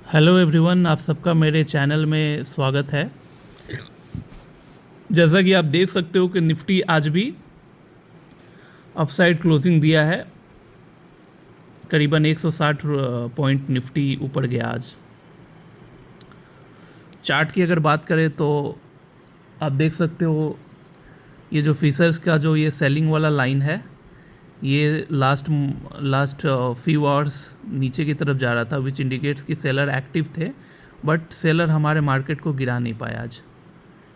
Hello everyone, आप सबका मेरे चैनल में स्वागत है। जैसा कि आप देख सकते हो कि निफ्टी आज भी अपसाइड क्लोजिंग दिया है। करीबन 160 पॉइंट निफ्टी ऊपर गया आज। चार्ट की अगर बात करें तो आप देख सकते हो ये जो फिशर्स का जो ये सेलिंग वाला लाइन है, ये लास्ट फ्यू आवर्स नीचे की तरफ जा रहा था, विच इंडिकेट्स कि सेलर एक्टिव थे, बट सेलर हमारे मार्केट को गिरा नहीं पाया आज,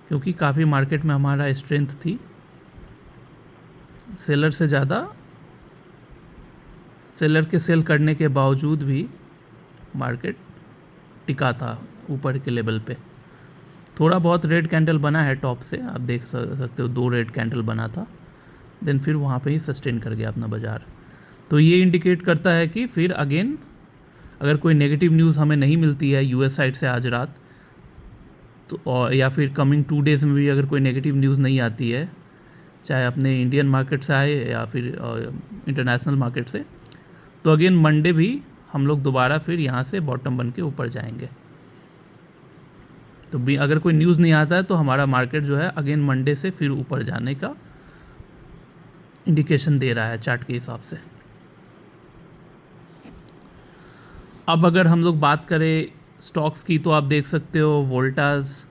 क्योंकि काफ़ी मार्केट में हमारा स्ट्रेंथ थी। सेलर से ज़्यादा सेलर के सेल करने के बावजूद भी मार्केट टिका था ऊपर के लेवल पे। थोड़ा बहुत रेड कैंडल बना है टॉप से, आप देख सकते हो 2 रेड कैंडल बना था, देन फिर वहाँ पे ही सस्टेन कर गया अपना बाज़ार। तो ये इंडिकेट करता है कि फिर अगेन अगर कोई नेगेटिव न्यूज़ हमें नहीं मिलती है यूएस साइड से आज रात, तो और या फिर कमिंग 2 डेज़ में भी अगर कोई नेगेटिव न्यूज़ नहीं आती है, चाहे अपने इंडियन मार्केट से आए या फिर इंटरनेशनल मार्केट से, तो अगेन मंडे भी हम लोग दोबारा फिर यहाँ से बॉटम बन के ऊपर जाएंगे। तो भी अगर कोई न्यूज़ नहीं आता है तो हमारा मार्केट जो है अगेन मंडे से फिर ऊपर जाने का इंडिकेशन दे रहा है चार्ट के हिसाब से। अब अगर हम लोग बात करें स्टॉक्स की, तो आप देख सकते हो वोल्टास,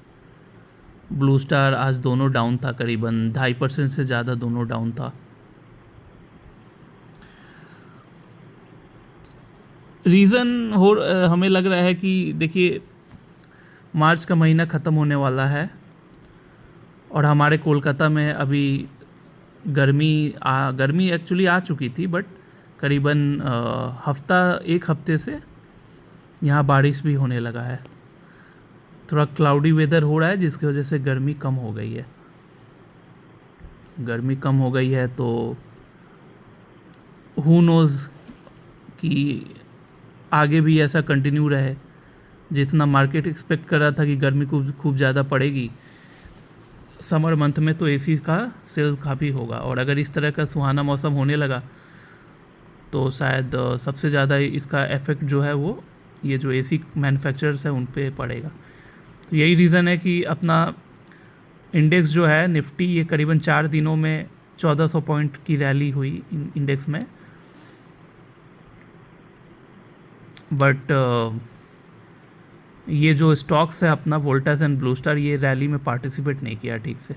ब्लू स्टार आज दोनों डाउन था, करीबन 2.5% से ज़्यादा दोनों डाउन था। रीज़न हमें लग रहा है कि देखिए मार्च का महीना ख़त्म होने वाला है और हमारे कोलकाता में अभी गर्मी एक्चुअली आ चुकी थी, बट करीबन एक हफ्ते से यहाँ बारिश भी होने लगा है। थोड़ा क्लाउडी वेदर हो रहा है जिसकी वजह से गर्मी कम हो गई है। गर्मी कम हो गई है तो हु नोज़ कि आगे भी ऐसा कंटिन्यू रहे। जितना मार्केट एक्सपेक्ट कर रहा था कि गर्मी खूब ज़्यादा पड़ेगी समर मंथ में, तो एसी का सेल काफ़ी होगा, और अगर इस तरह का सुहाना मौसम होने लगा तो शायद सबसे ज़्यादा इसका इफ़ेक्ट जो है वो ये जो एसी मैन्युफैक्चरर्स है उन पे पड़ेगा। तो यही रीज़न है कि अपना इंडेक्स जो है निफ्टी, ये करीबन 4 दिनों में 1400 पॉइंट की रैली हुई इंडेक्स में, बट ये जो स्टॉक्स है अपना वोल्टास एंड ब्लू स्टार, ये रैली में पार्टिसिपेट नहीं किया ठीक से,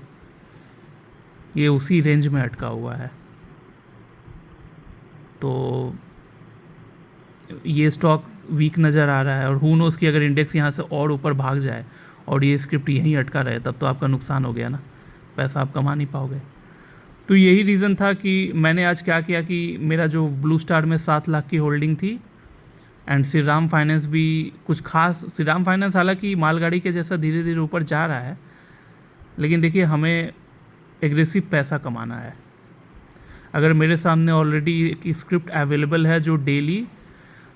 ये उसी रेंज में अटका हुआ है। तो ये स्टॉक वीक नज़र आ रहा है, और हु नोज़ कि अगर इंडेक्स यहाँ से और ऊपर भाग जाए और ये स्क्रिप्ट यहीं अटका रहे, तब तो आपका नुकसान हो गया ना, पैसा आप कमा नहीं पाओगे। तो यही रीज़न था कि मैंने आज क्या किया कि मेरा जो ब्लू स्टार में 7 लाख की होल्डिंग थी, एंड श्रीराम फाइनेंस भी कुछ खास, श्रीराम फाइनेंस हालांकि मालगाड़ी के जैसा धीरे धीरे ऊपर जा रहा है, लेकिन देखिए हमें एग्रेसिव पैसा कमाना है। अगर मेरे सामने ऑलरेडी एक स्क्रिप्ट अवेलेबल है जो डेली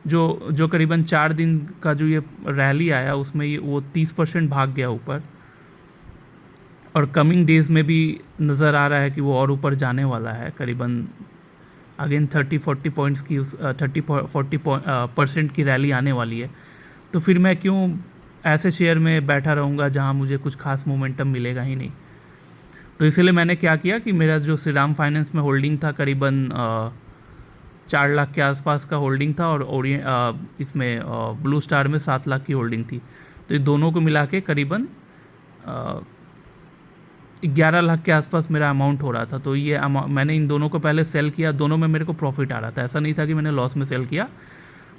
जो करीबन 4 दिन का जो ये रैली आया उसमें ये वो 30% भाग गया ऊपर, और कमिंग डेज़ में भी नज़र आ रहा है कि वो और ऊपर जाने वाला है, करीबन अगेन 30-40 पॉइंट्स की 30-40% की रैली आने वाली है। तो फिर मैं क्यों ऐसे शेयर में बैठा रहूँगा जहाँ मुझे कुछ खास मोमेंटम मिलेगा ही नहीं। तो इसलिए मैंने क्या किया कि मेरा जो श्रीराम फाइनेंस में होल्डिंग था करीबन 4 लाख के आसपास का होल्डिंग था, और इसमें ब्लू स्टार में 7 लाख की होल्डिंग थी, तो ये दोनों को मिला के करीबन 11 लाख के आसपास मेरा अमाउंट हो रहा था। तो ये मैंने इन दोनों को पहले सेल किया, दोनों में मेरे को प्रॉफिट आ रहा था, ऐसा नहीं था कि मैंने लॉस में सेल किया।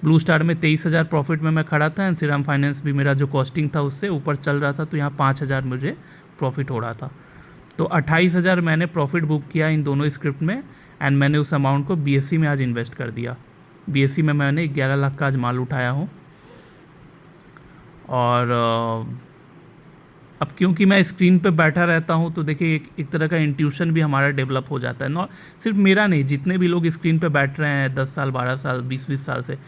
ब्लू स्टार में 23,000 प्रॉफिट में मैं खड़ा था, एंड श्रीराम फाइनेंस भी मेरा जो कॉस्टिंग था उससे ऊपर चल रहा था, तो यहाँ 5,000 मुझे प्रॉफिट हो रहा था। तो 28,000 मैंने प्रॉफिट बुक किया इन दोनों स्क्रिप्ट में, एंड मैंने उस अमाउंट को बीएससी में आज इन्वेस्ट कर दिया। बीएससी में मैंने 11 लाख का आज माल उठाया हूँ। और अब क्योंकि मैं स्क्रीन पे बैठा रहता हूँ तो देखिए एक तरह का इंट्यूशन भी हमारा डेवलप हो जाता है। नॉट सिर्फ मेरा नहीं, जितने भी लोग स्क्रीन पे बैठ रहे हैं 10 साल 12 साल 20-20 साल से,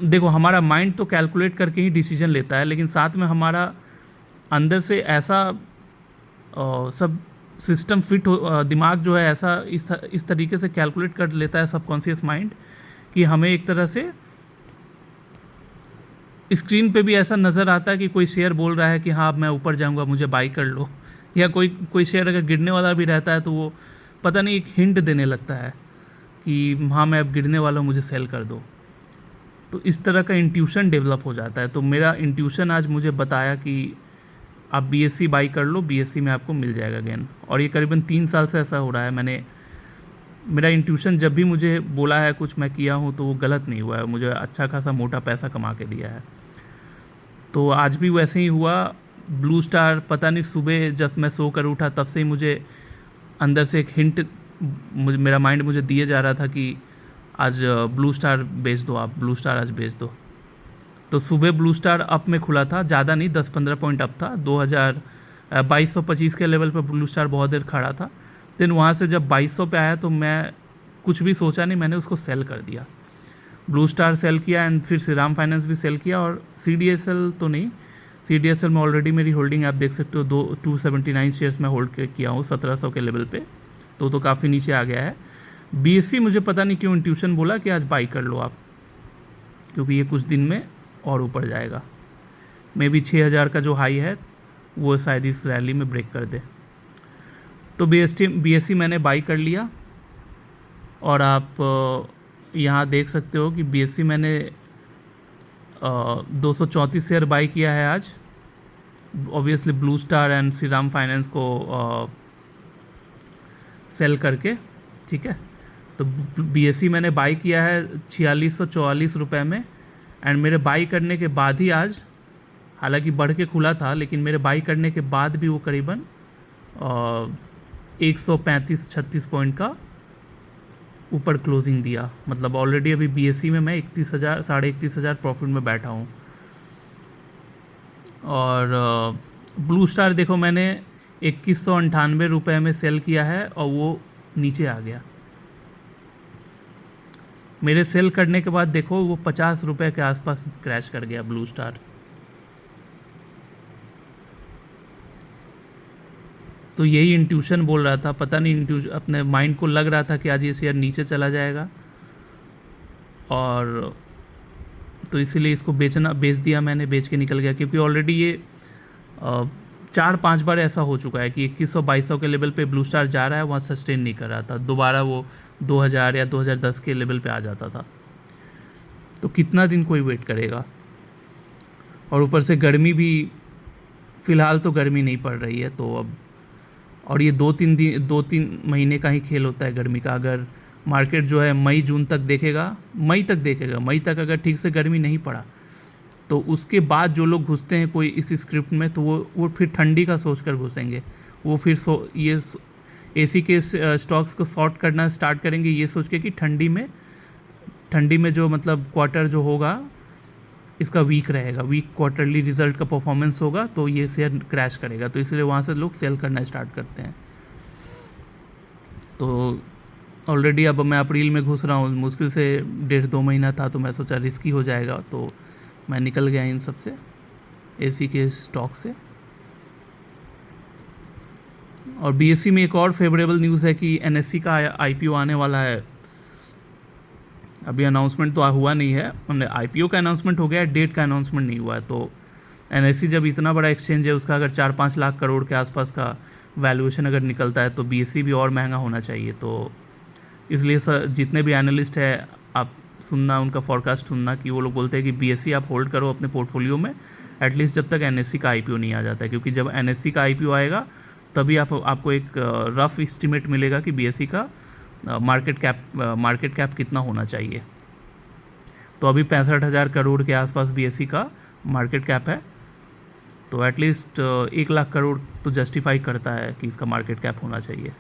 देखो हमारा माइंड तो कैलकुलेट करके ही डिसीजन लेता है, लेकिन साथ में हमारा अंदर से ऐसा सब सिस्टम फिट हो, दिमाग जो है ऐसा इस तरीके से कैलकुलेट कर लेता है सबकॉन्शियस माइंड, कि हमें एक तरह से स्क्रीन पे भी ऐसा नज़र आता है कि कोई शेयर बोल रहा है कि हाँ अब मैं ऊपर जाऊंगा, मुझे बाई कर लो, या कोई कोई शेयर अगर गिरने वाला भी रहता है तो वो पता नहीं एक हिंट देने लगता है कि हाँ मैं अब गिरने वाला हूँ, मुझे सेल कर दो। तो इस तरह का इंट्यूशन डेवलप हो जाता है। तो मेरा इंट्यूशन आज मुझे बताया कि आप बीएससी बाई कर लो, बीएससी में आपको मिल जाएगा गेन। और ये करीबन 3 साल से ऐसा हो रहा है। मेरा इंट्यूशन जब भी मुझे बोला है कुछ मैं किया हूँ तो वो गलत नहीं हुआ है, मुझे अच्छा खासा मोटा पैसा कमा के दिया है। तो आज भी वैसे ही हुआ। ब्लू स्टार पता नहीं सुबह जब मैं सो कर उठा तब से ही मुझे अंदर से एक हिंट मेरा माइंड मुझे दिए जा रहा था कि आज ब्लू स्टार बेच दो, आप ब्लू स्टार आज बेच दो। तो सुबह ब्लू स्टार अप में खुला था, ज़्यादा नहीं, 10-15 पॉइंट अप था। 2225 के लेवल पर ब्लू स्टार बहुत देर खड़ा था। देन वहाँ से जब 2200 पे आया तो मैं कुछ भी सोचा नहीं, मैंने उसको सेल कर दिया। ब्लू स्टार सेल किया एंड फिर श्रीराम फाइनेंस भी सेल किया। और CDSL तो नहीं, CDSL में ऑलरेडी मेरी होल्डिंग आप देख सकते हो, 279 शेयर्स में होल्ड किया हूँ 1700 के लेवल पे, तो काफ़ी नीचे आ गया है। BSC मुझे पता नहीं क्यों इंट्यूशन बोला कि आज बाई कर लो आप, क्योंकि ये कुछ दिन में और ऊपर जाएगा। मे बी 6000 का जो हाई है वो शायद इस रैली में ब्रेक कर दे। तो BSC मैंने बाई कर लिया। और आप यहाँ देख सकते हो कि BSC मैंने 234 शेयर बाई किया है आज, obviously blue star and Shriram finance को सेल करके, ठीक है। तो BSC मैंने बाई किया है 4644 रुपये में। एंड मेरे बाई करने के बाद ही आज, हालांकि बढ़ के खुला था, लेकिन मेरे बाई करने के बाद भी वो करीबन 135-36 पॉइंट का ऊपर क्लोजिंग दिया। मतलब ऑलरेडी अभी BSC में मैं 31,000 31,500 प्रॉफिट में बैठा हूँ। और ब्लू स्टार देखो मैंने 2198 रुपये में सेल किया है और वो नीचे आ गया। मेरे सेल करने के बाद देखो वो 50 रुपये के आसपास क्रैश कर गया ब्लू स्टार। तो यही इंट्यूशन बोल रहा था, पता नहीं इंट्यूशन अपने माइंड को लग रहा था कि आज ये शेयर नीचे चला जाएगा, और तो इसीलिए इसको बेच दिया मैंने, बेच के निकल गया। क्योंकि ऑलरेडी ये 4-5 बार ऐसा हो चुका है कि 2100-2200 के लेवल पे ब्लू स्टार जा रहा है, वहाँ सस्टेन नहीं कर रहा था, दोबारा वो 2000 या 2010 के लेवल पे आ जाता था। तो कितना दिन कोई वेट करेगा। और ऊपर से गर्मी भी, फ़िलहाल तो गर्मी नहीं पड़ रही है, तो अब, और ये 2-3 महीने का ही खेल होता है गर्मी का। अगर मार्केट जो है मई तक देखेगा, मई तक अगर ठीक से गर्मी नहीं पड़ा तो उसके बाद जो लोग घुसते हैं कोई इस स्क्रिप्ट में, तो वो फिर ठंडी का सोच कर घुसेंगे। वो फिर ये AC के स्टॉक्स को शॉर्ट करना स्टार्ट करेंगे, ये सोच के कि ठंडी में जो मतलब क्वार्टर जो होगा इसका वीक रहेगा, वीक क्वार्टरली रिजल्ट का परफॉर्मेंस होगा, तो ये शेयर क्रैश करेगा। तो इसलिए वहाँ से लोग सेल करना स्टार्ट करते हैं। तो ऑलरेडी अब मैं अप्रैल में घुस रहा हूँ, मुश्किल से 1.5-2 महीना था, तो मैं सोचा रिस्की हो जाएगा, तो मैं निकल गया इन सब से, AC के स्टॉक से। और BSC में एक और फेवरेबल न्यूज़ है कि NSE का IPO आने वाला है। अभी अनाउंसमेंट तो हुआ नहीं है, हमने IPO का अनाउंसमेंट हो गया है, डेट का अनाउंसमेंट नहीं हुआ है। तो NSE जब इतना बड़ा एक्सचेंज है, उसका अगर 4-5 लाख करोड़ के आसपास का वैल्यूएशन अगर निकलता है, तो BSC भी और महंगा होना चाहिए। तो इसलिए जितने भी एनालिस्ट है, आप सुनना, उनका फॉरकास्ट सुनना, कि वो लोग बोलते हैं कि BSC आप होल्ड करो अपने पोर्टफोलियो में, एटलीस्ट जब तक NSE का IPO नहीं आ जाता है। क्योंकि जब NSE का IPO आएगा तभी आपको एक रफ एस्टिमेट मिलेगा कि BSC का मार्केट कैप कितना होना चाहिए। तो अभी 65,000 करोड़ के आसपास BSC का मार्केट कैप है। तो एटलीस्ट 1 लाख करोड़ तो जस्टिफाई करता है कि इसका मार्केट कैप होना चाहिए,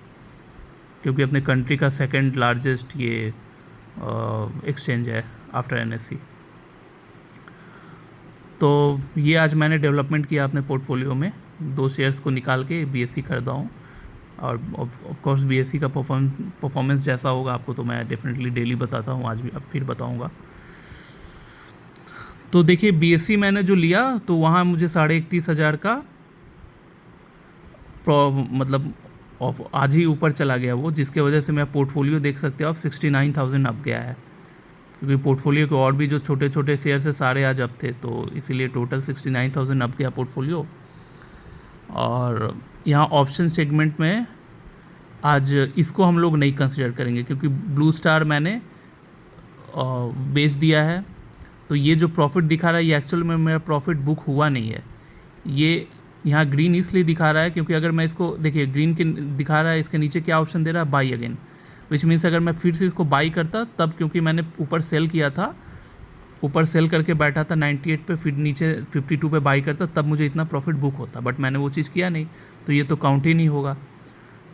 क्योंकि अपने कंट्री का सेकंड लार्जेस्ट ये एक्सचेंज है आफ्टर NSE। तो ये आज मैंने डेवलपमेंट किया अपने पोर्टफोलियो में, 2 शेयर्स को निकाल के BSC खरीदा हूँ। और ऑफ कोर्स BSC का परफॉर्मेंस जैसा होगा आपको तो मैं डेफिनेटली डेली बताता हूँ, आज भी अब फिर बताऊँगा। तो देखिए BSC मैंने जो लिया तो वहाँ मुझे 31,500 का मतलब आज ही ऊपर चला गया वो, जिसके वजह से मैं पोर्टफोलियो देख सकते हो आप 69,000 अप गया है। क्योंकि पोर्टफोलियो के और भी जो छोटे छोटे शेयर्स है सारे आज अप थे, तो इसीलिए टोटल 69,000 अप गया पोर्टफोलियो। और यहाँ ऑप्शन सेगमेंट में आज इसको हम लोग नहीं कंसिडर करेंगे, क्योंकि ब्लू स्टार मैंने बेच दिया है। तो ये जो प्रॉफिट दिखा रहा है ये एक्चुअल में मेरा प्रॉफिट बुक हुआ नहीं है। ये यहाँ ग्रीन इसलिए दिखा रहा है क्योंकि अगर मैं इसको देखिए ग्रीन के दिखा रहा है, इसके नीचे क्या ऑप्शन दे रहा है, बाई अगेन, विच मीन्स अगर मैं फिर से इसको बाई करता तब, क्योंकि मैंने ऊपर सेल किया था, ऊपर सेल करके बैठा था 98 पे, फिर नीचे 52 पे बाई करता, तब मुझे इतना प्रॉफिट बुक होता, बट मैंने वो चीज़ किया नहीं, तो ये तो काउंट ही नहीं होगा।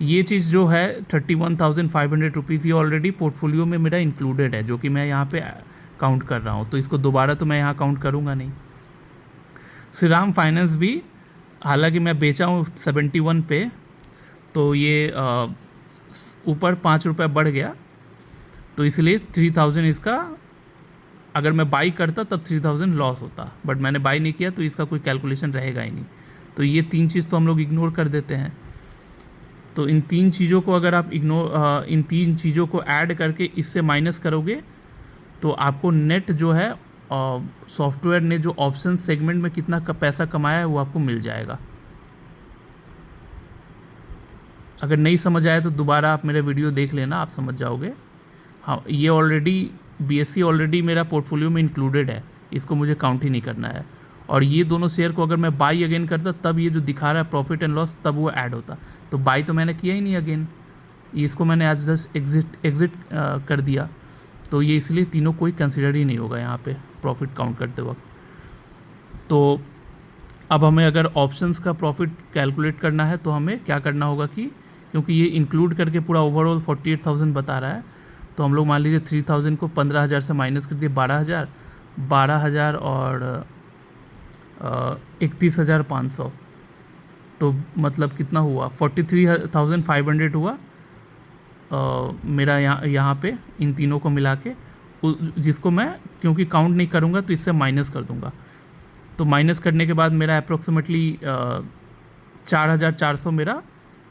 ये चीज़ जो है 31,500 रुपीज़ ये ऑलरेडी पोर्टफोलियो में मेरा इंक्लूडेड है, जो कि मैं यहाँ पे काउंट कर रहा हूँ, तो इसको दोबारा तो मैं यहाँ काउंट करूँगा नहीं। श्रीराम फाइनेंस भी हालांकि मैं बेचा हूँ 71 पे, तो ये ऊपर 5 रुपये बढ़ गया, तो इसलिए 3000 इसका, अगर मैं बाई करता तब 3000 लॉस होता, बट मैंने बाई नहीं किया तो इसका कोई कैलकुलेशन रहेगा ही नहीं। तो ये 3 चीज़ तो हम लोग इग्नोर कर देते हैं। तो इन 3 चीज़ों को अगर आप इन 3 चीज़ों को ऐड करके इससे माइनस करोगे तो आपको नेट जो है सॉफ्टवेयर ने जो ऑप्शन सेगमेंट में कितना पैसा कमाया है वो आपको मिल जाएगा। अगर नहीं समझ आया तो दोबारा आप मेरा वीडियो देख लेना, आप समझ जाओगे। हाँ, ये ऑलरेडी BSE ऑलरेडी मेरा पोर्टफोलियो में इंक्लूडेड है, इसको मुझे काउंट ही नहीं करना है। और ये दोनों शेयर को अगर मैं बाई अगेन करता तब ये जो दिखा रहा है प्रॉफिट एंड लॉस, तब वो ऐड होता। तो बाई तो मैंने किया ही नहीं अगेन, इसको मैंने एज जस्ट एग्जिट कर दिया, तो ये इसलिए तीनों कोई कंसिडर ही नहीं होगा यहाँ पे प्रॉफिट काउंट करते वक्त। तो अब हमें अगर ऑप्शंस का प्रॉफिट कैलकुलेट करना है तो हमें क्या करना होगा कि क्योंकि ये इंक्लूड करके पूरा ओवरऑल 48,000 बता रहा है, तो हम लोग मान लीजिए 3,000 को 15,000 से माइनस कर दिए 12,000 और 31,500, तो मतलब कितना हुआ 43,500 हुआ मेरा यहाँ पे इन तीनों को मिला के, जिसको मैं क्योंकि काउंट नहीं करूँगा तो इससे माइनस कर दूँगा। तो माइनस करने के बाद मेरा अप्रोक्सीमेटली 4,400 मेरा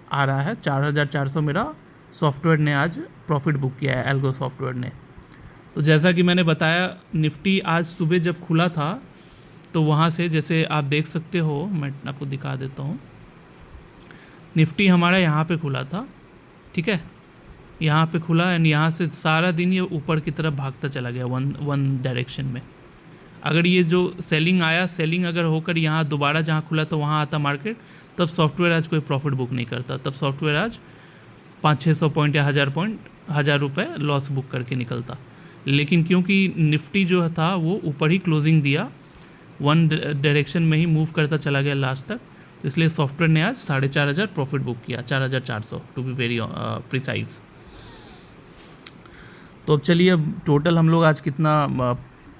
आ रहा है। 4,400 मेरा सॉफ्टवेयर ने आज प्रॉफिट बुक किया है, एल्गो सॉफ्टवेयर ने। तो जैसा कि मैंने बताया, निफ्टी आज सुबह जब खुला था तो वहाँ से जैसे आप देख सकते हो, मैं आपको दिखा देता हूँ, निफ्टी हमारा यहाँ पे खुला था, ठीक है, यहाँ पे खुला एंड यहाँ से सारा दिन ये ऊपर की तरफ भागता चला गया वन डायरेक्शन में। अगर ये जो सेलिंग आया, सेलिंग अगर होकर यहाँ दोबारा जहाँ खुला तो वहाँ आता मार्केट, तब सॉफ्टवेयर आज कोई प्रॉफिट बुक नहीं करता, तब सॉफ्टवेयर आज 500-600 पॉइंट या 1,000 रुपये लॉस बुक करके निकलता। लेकिन क्योंकि निफ्टी जो था वो ऊपर ही क्लोजिंग दिया, वन डायरेक्शन में ही मूव करता चला गया लास्ट तक, तो इसलिए सॉफ्टवेयर ने आज 4,500 प्रॉफिट बुक किया, 4,400 टू बी वेरी प्रिसाइज। तो अब चलिए, अब टोटल हम लोग आज कितना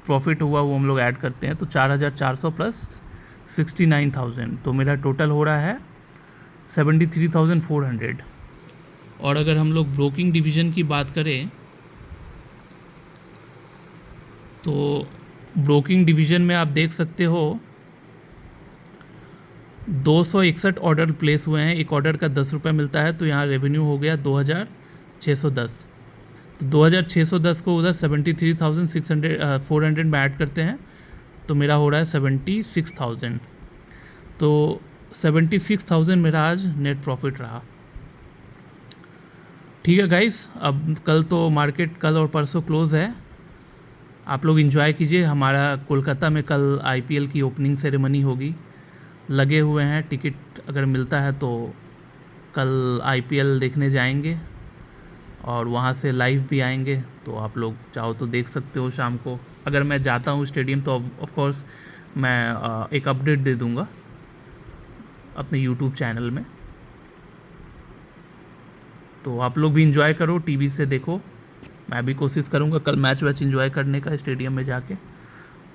प्रॉफिट हुआ वो हम लोग ऐड करते हैं। तो 4,400 प्लस 69,000, तो मेरा टोटल हो रहा है 73,400। और अगर हम लोग ब्रोकिंग डिवीज़न की बात करें तो ब्रोकिंग डिवीज़न में आप देख सकते हो 261 ऑर्डर प्लेस हुए हैं, एक ऑर्डर का 10 रुपये मिलता है, तो यहाँ रेवेन्यू हो गया 2,610। तो 2,610 को उधर 73,400 में ऐड करते हैं तो मेरा हो रहा है 76,000। तो 76,000 मेरा आज नेट प्रॉफिट रहा। ठीक है गाइस, अब कल तो मार्केट कल और परसों क्लोज़ है, आप लोग एंजॉय कीजिए। हमारा कोलकाता में कल IPL की ओपनिंग सेरेमनी होगी, लगे हुए हैं, टिकट अगर मिलता है तो कल IPL देखने जाएंगे और वहाँ से लाइव भी आएंगे, तो आप लोग चाहो तो देख सकते हो शाम को। अगर मैं जाता हूँ स्टेडियम तो ऑफ कोर्स मैं एक अपडेट दे दूँगा अपने YouTube चैनल में, तो आप लोग भी एंजॉय करो, टीवी से देखो। मैं भी कोशिश करूँगा कल मैच वैच एंजॉय करने का स्टेडियम में जाके।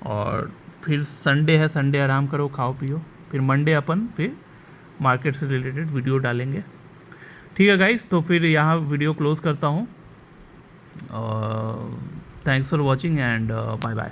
और फिर संडे है, संडे आराम करो, खाओ पियो, फिर मंडे अपन फिर मार्केट से रिलेटेड वीडियो डालेंगे। ठीक है गाइस, तो फिर यहाँ वीडियो क्लोज़ करता हूँ। Thanks for watching and bye bye.